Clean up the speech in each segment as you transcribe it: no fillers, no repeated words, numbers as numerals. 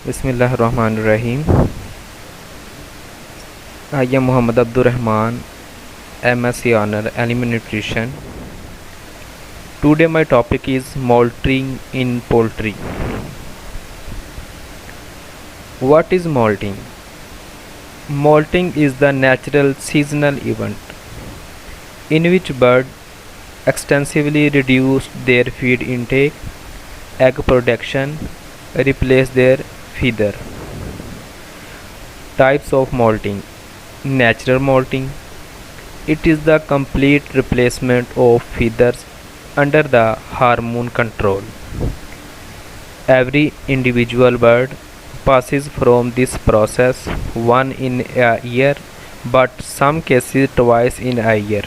Bismillahirrahmanirrahim. I am Muhammad Abdur Rahman, MSc Honor Animal Nutrition. Today my topic is molting in poultry. What is molting? Molting is the natural seasonal event in which birds extensively reduce their feed intake, egg production, replace their feeder. Types of molting. Natural molting. It is the complete replacement of feeders under the hormone control. Every individual bird passes from this process once in a year, but some cases twice in a year.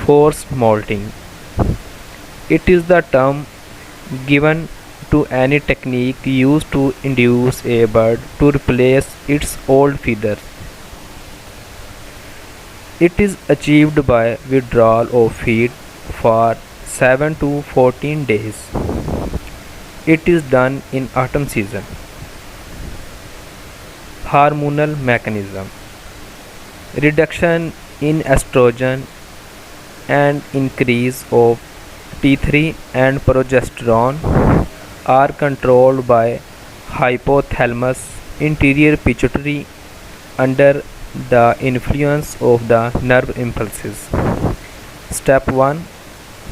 Forced molting. It is the term given to any technique used to induce a bird to replace its old feathers. It is achieved by withdrawal of feed for 7 to 14 days. It is done in autumn season. Hormonal mechanism. Reduction in estrogen and increase of T3 and progesterone are controlled by hypothalamus interior pituitary under the influence of the nerve impulses. Step 1.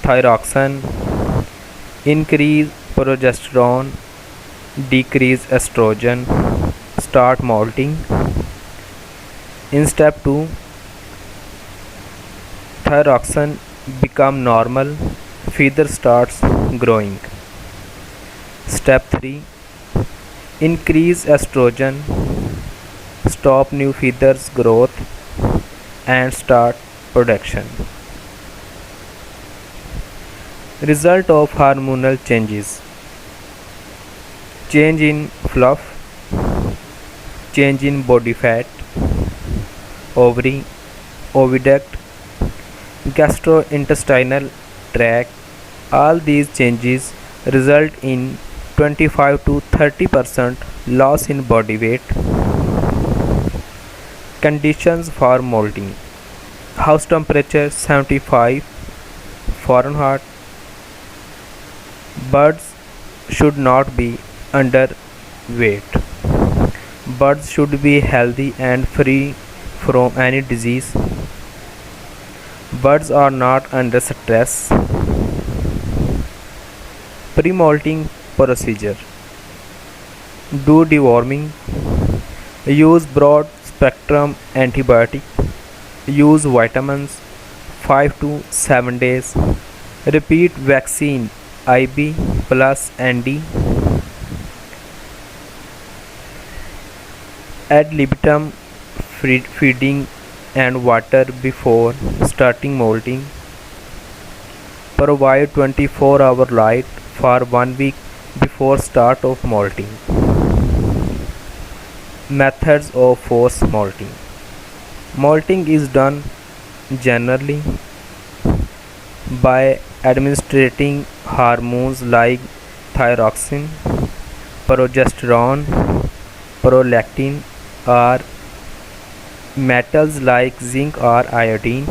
Thyroxine. Increase progesterone, decrease estrogen, start molting. In step 2, thyroxine become normal, feather starts growing. Step 3. Increase estrogen, stop new feathers growth and start production. Result of hormonal changes. Change in fluff, change in body fat, ovary, oviduct, gastrointestinal tract. All these changes result in 25 to 30% loss in body weight. Conditions for molting. House temperature 75 Fahrenheit. Birds should not be underweight. Birds should be healthy and free from any disease. Birds are not under stress. Pre-molting procedure. Do deworming. Use broad spectrum antibiotic. Use vitamins 5 to 7 days. Repeat vaccine IB plus ND. Ad libitum feeding and water before starting molting. Provide 24-hour light for 1 week before start of molting. Methods of forced molting. Molting is done generally by administering hormones like thyroxine, progesterone, prolactin, or metals like zinc or iodine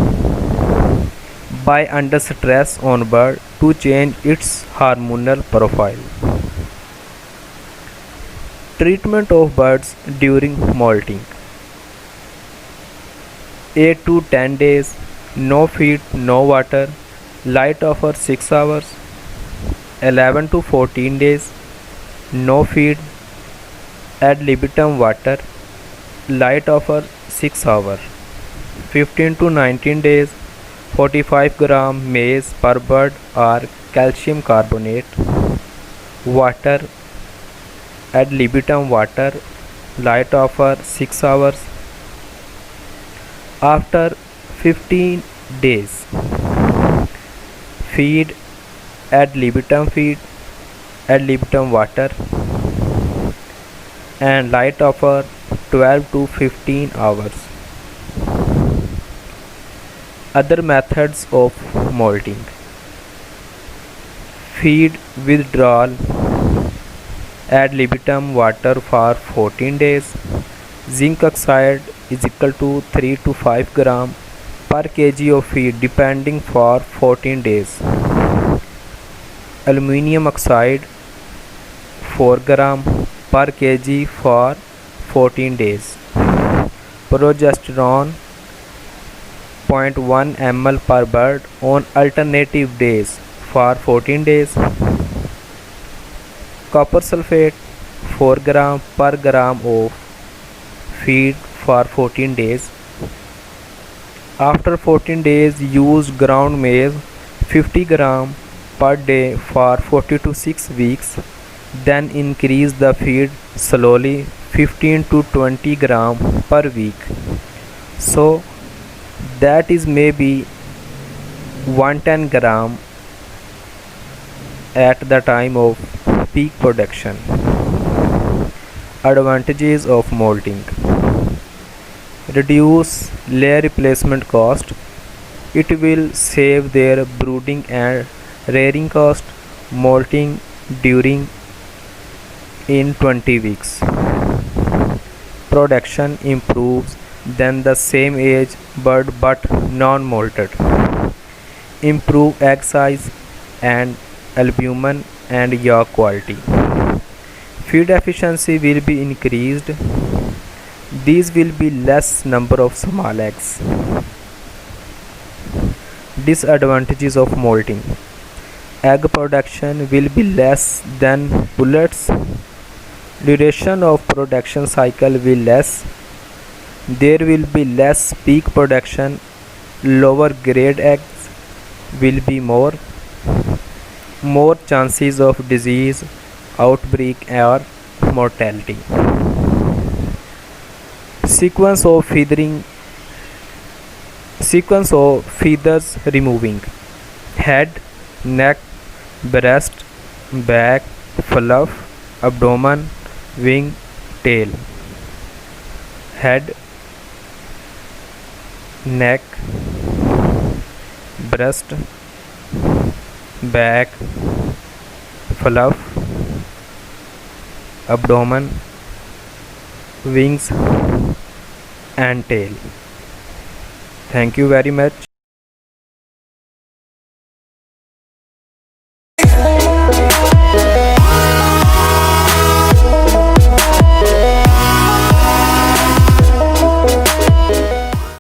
by under stress on bird to change its hormonal profile. Treatment of birds during molting. 8 to 10 days, no feed, no water, light for 6 hours. 11 to 14 days, no feed, ad libitum water, light for 6 hours. 15 to 19 days, 45 gram maize per bird or calcium carbonate, water, ad libitum water, light for 6 hours. After 15 days, feed, ad libitum water and light for 12 to 15 hours. Other methods of molting. Feed withdrawal. Add libitum water for 14 days. Zinc oxide is equal to 3 to 5 gram per kg of feed depending for 14 days. Aluminium oxide 4 gram per kg for 14 days. Progesterone 0.1 ml per bird on alternative days for 14 days. Copper sulfate 4 gram per gram of feed for 14 days. After 14 days, use ground maize 50 gram per day for 40 to 6 weeks. Then increase the feed slowly 15 to 20 gram per week. So that is maybe 110 gram at the time of peak production. Advantages of molting: reduce layer replacement cost. It will save their brooding and rearing cost. Molting during in 20 weeks. Production improves than the same age bird but non-molted. Improve egg size and albumin and yolk quality. Feed efficiency will be increased. These will be less number of small eggs. Disadvantages of molting: egg production will be less than pullets. Duration of production cycle will less. There will be less peak production. Lower grade eggs will be more. More chances of disease outbreak or mortality. Sequence of feathers removing: head, neck, breast, back, fluff, abdomen, wing, tail. Head, neck, breast, back, fluff, abdomen, wings and tail. Thank you very much.